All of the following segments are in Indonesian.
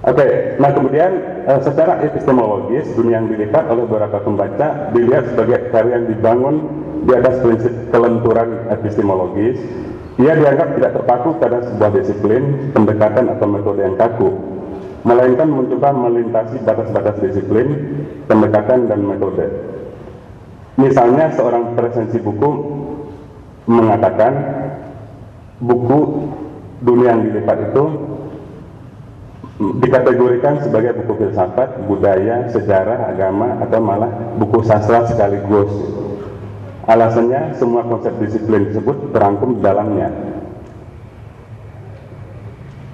Oke, nah kemudian secara epistemologis dunia yang dilihat oleh beberapa pembaca dilihat sebagai karya yang dibangun di atas prinsip kelenturan epistemologis. Ia dianggap tidak terpaku pada sebuah disiplin, pendekatan atau metode yang kaku, melainkan mencoba melintasi batas-batas disiplin, pendekatan dan metode. Misalnya seorang resensi buku mengatakan buku dunia yang dilipat itu dikategorikan sebagai buku filsafat, budaya, sejarah, agama, atau malah buku sastra sekaligus. Alasannya semua konsep disiplin tersebut terangkum di dalamnya.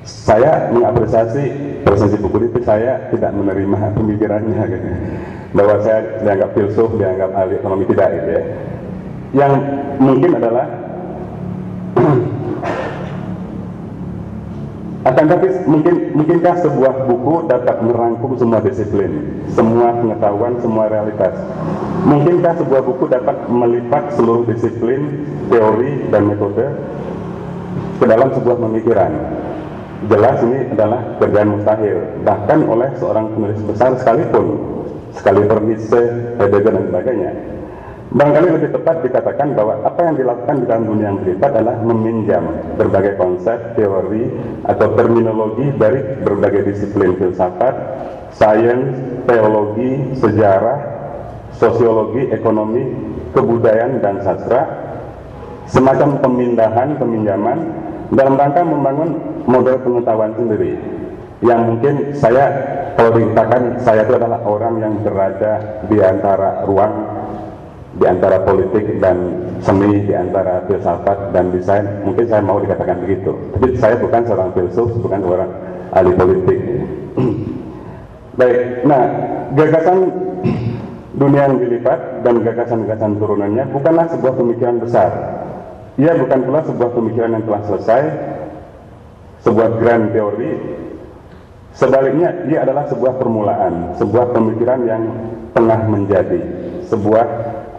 Saya mengapresiasi resensi buku itu, saya tidak menerima pemikirannya gitu. Bahwa saya dianggap filsuf, dianggap ahli ekonomi, tidak gitu ya. Yang mungkin adalah akan tapi mungkinkah sebuah buku dapat merangkum semua disiplin, semua pengetahuan, semua realitas? Mungkinkah sebuah buku dapat melipat seluruh disiplin, teori, dan metode ke dalam sebuah pemikiran? Jelas ini adalah kerjaan mustahil, bahkan oleh seorang penulis besar sekalipun Nietzsche, Heidegger, dan sebagainya. Barangkali lebih tepat dikatakan bahwa apa yang dilakukan di dalam dunia yang dilipat adalah meminjam berbagai konsep, teori, atau terminologi dari berbagai disiplin filsafat, sains, teologi, sejarah, sosiologi, ekonomi, kebudayaan, dan sastra, semacam peminjaman dalam rangka membangun model pengetahuan sendiri. Yang mungkin saya, kalau dikatakan saya itu adalah orang yang berada di antara ruang, di antara politik dan seni, di antara filsafat dan desain, mungkin saya mau dikatakan begitu. Tapi saya bukan seorang filsuf, bukan seorang ahli politik. Baik, nah gagasan dunia yang dilipat dan gagasan-gagasan turunannya bukanlah sebuah pemikiran besar. Ia bukan pula sebuah pemikiran yang telah selesai, sebuah grand teori. Sebaliknya, ia adalah sebuah permulaan, sebuah pemikiran yang tengah menjadi, sebuah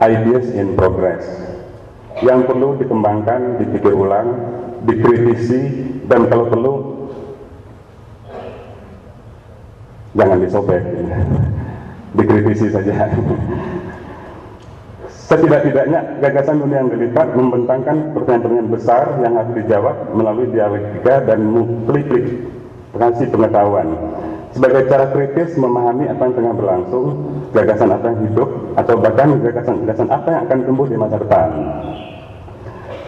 ideas in progress yang perlu dikembangkan, dipikir ulang, dikritisi, dan kalau perlu jangan disobek, dikritisi saja. Setidak-tidaknya gagasan dunia yang dilipat membentangkan pertanyaan-pertanyaan besar yang harus dijawab melalui dialektika dan multiplikasi pengetahuan sebagai cara kritis memahami apa yang tengah berlangsung, gagasan apa yang hidup, atau bahkan gagasan-gagasan apa yang akan tumbuh di masa depan.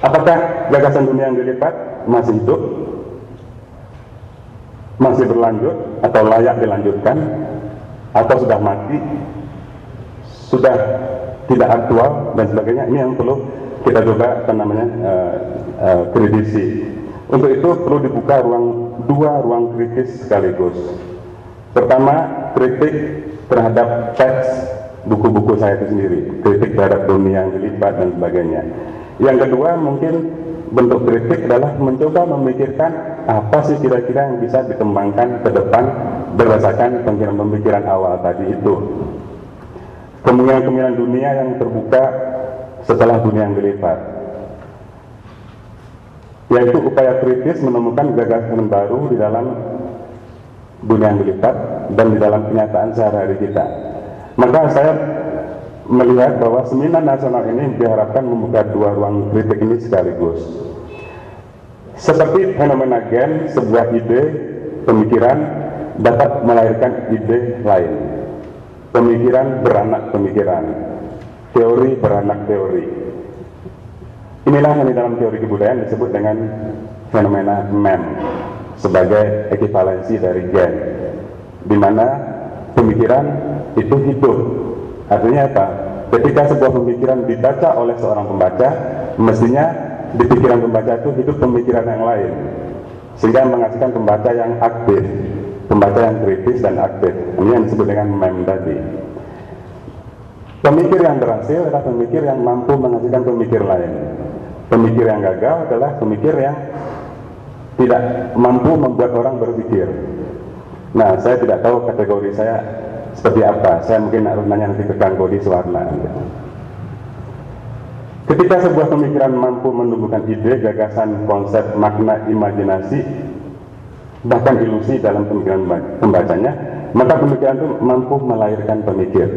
Apakah gagasan dunia yang dilipat masih hidup, masih berlanjut, atau layak dilanjutkan, atau sudah mati, sudah tidak aktual, dan sebagainya? Ini yang perlu kita coba kritisi. Untuk itu perlu dibuka dua ruang kritis sekaligus. Pertama, kritik terhadap teks buku-buku saya itu sendiri, kritik terhadap dunia yang dilipat dan sebagainya. Yang kedua, mungkin bentuk kritik adalah mencoba memikirkan apa sih kira-kira yang bisa dikembangkan ke depan berdasarkan pemikiran-pemikiran awal tadi itu. Kemungkinan-kemungkinan dunia yang terbuka setelah dunia yang dilipat, yaitu upaya kritis menemukan gagasan baru di dalam dunia yang dilipat dan di dalam kenyataan sehari-hari kita. Maka saya melihat bahwa seminar nasional ini diharapkan membuka dua ruang kritik ini sekaligus. Seperti fenomena gen, sebuah ide, pemikiran dapat melahirkan ide lain. Pemikiran beranak pemikiran, teori beranak teori. Inilah yang di dalam teori kebudayaan disebut dengan fenomena MEM sebagai ekivalensi dari gen, di mana pemikiran itu hidup. Artinya apa? Ketika sebuah pemikiran dibaca oleh seorang pembaca, mestinya di pikiran pembaca itu hidup pemikiran yang lain, sehingga menghasilkan pembaca yang aktif, pembaca yang kritis dan aktif. Ini yang disebut dengan MEM tadi. Pemikir yang berhasil adalah pemikir yang mampu menghasilkan pemikir lain. Pemikir yang gagal adalah pemikir yang tidak mampu membuat orang berpikir. Nah, saya tidak tahu kategori saya seperti apa. Saya mungkin harus nanya nanti ke Kang Godi Suwarna. Ketika sebuah pemikiran mampu menumbuhkan ide, gagasan, konsep, makna, imajinasi bahkan ilusi dalam pemikiran pembacanya, maka pemikiran itu mampu melahirkan pemikir.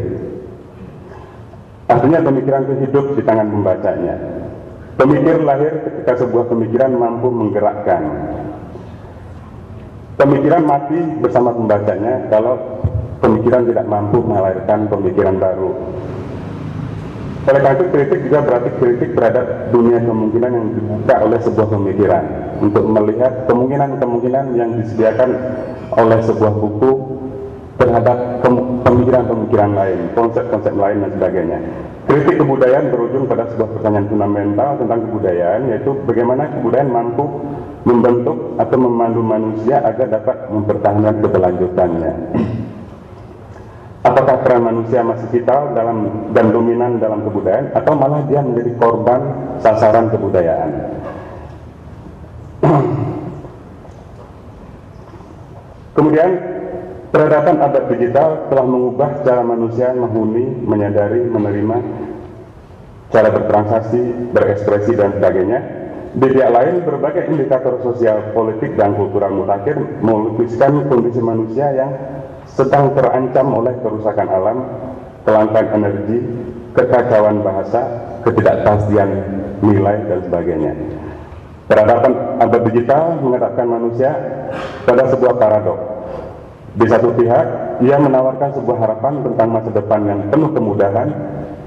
Artinya pemikiran itu hidup di tangan pembacanya. Pemikir lahir ketika sebuah pemikiran mampu menggerakkan. Pemikiran mati bersama pembacanya kalau pemikiran tidak mampu melahirkan pemikiran baru. Oleh karena itu, kritik juga berarti kritik terhadap dunia kemungkinan yang dibuka oleh sebuah pemikiran, untuk melihat kemungkinan-kemungkinan yang disediakan oleh sebuah buku terhadap pemikiran-pemikiran lain, konsep-konsep lain dan sebagainya. Kritik kebudayaan berujung pada sebuah pertanyaan fundamental tentang kebudayaan, yaitu bagaimana kebudayaan mampu membentuk atau memandu manusia agar dapat mempertahankan keberlanjutannya. Apakah peran manusia masih vital dan dominan dalam kebudayaan, atau malah dia menjadi korban sasaran kebudayaan? Kemudian, peradaban abad digital telah mengubah cara manusia menghuni, menyadari, menerima, cara bertransaksi, berekspresi, dan sebagainya. Di pihak lain, berbagai indikator sosial, politik, dan kultural mutakhir melukiskan kondisi manusia yang sedang terancam oleh kerusakan alam, kelangkaan energi, kekacauan bahasa, ketidakpastian nilai, dan sebagainya. Peradaban abad digital menghadapkan manusia pada sebuah paradoks. Di satu pihak, ia menawarkan sebuah harapan tentang masa depan yang penuh kemudahan,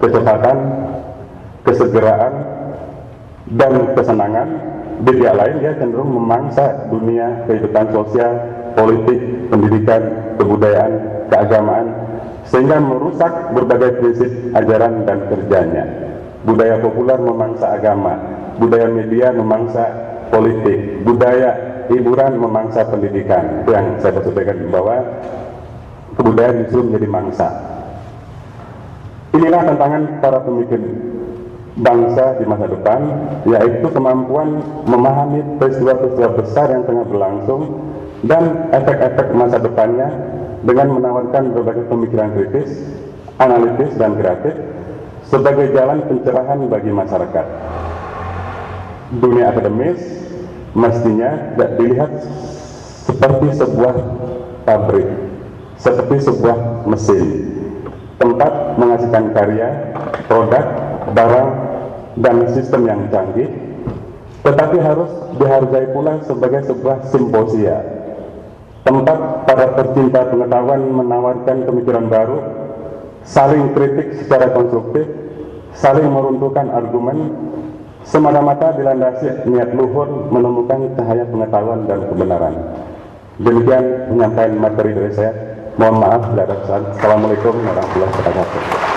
kecepatan, kesegeraan, dan kesenangan. Di pihak lain, dia cenderung memangsa dunia kehidupan sosial, politik, pendidikan, kebudayaan, keagamaan, sehingga merusak berbagai prinsip ajaran dan kerjanya. Budaya populer memangsa agama, budaya media memangsa politik, budaya hiburan memangsa pendidikan. Itu yang saya sampaikan bahwa kebudayaan justru menjadi mangsa. Inilah tantangan para pemikir bangsa di masa depan, yaitu kemampuan memahami peristiwa-peristiwa besar yang tengah berlangsung dan efek-efek masa depannya dengan menawarkan berbagai pemikiran kritis, analitis, dan kreatif sebagai jalan pencerahan bagi masyarakat. Dunia akademis mestinya tidak dilihat seperti sebuah pabrik, seperti sebuah mesin, tempat menghasilkan karya, produk, barang, dan sistem yang canggih, tetapi harus dihargai pula sebagai sebuah simposia, tempat para pecinta pengetahuan menawarkan pemikiran baru, saling kritik secara konstruktif, saling meruntuhkan argumen, semata-mata dilandasi niat luhur menemukan cahaya pengetahuan dan kebenaran. Demikian penyampaian materi dari saya. Mohon maaf bila ada kesalahan. Assalamualaikum warahmatullahi wabarakatuh.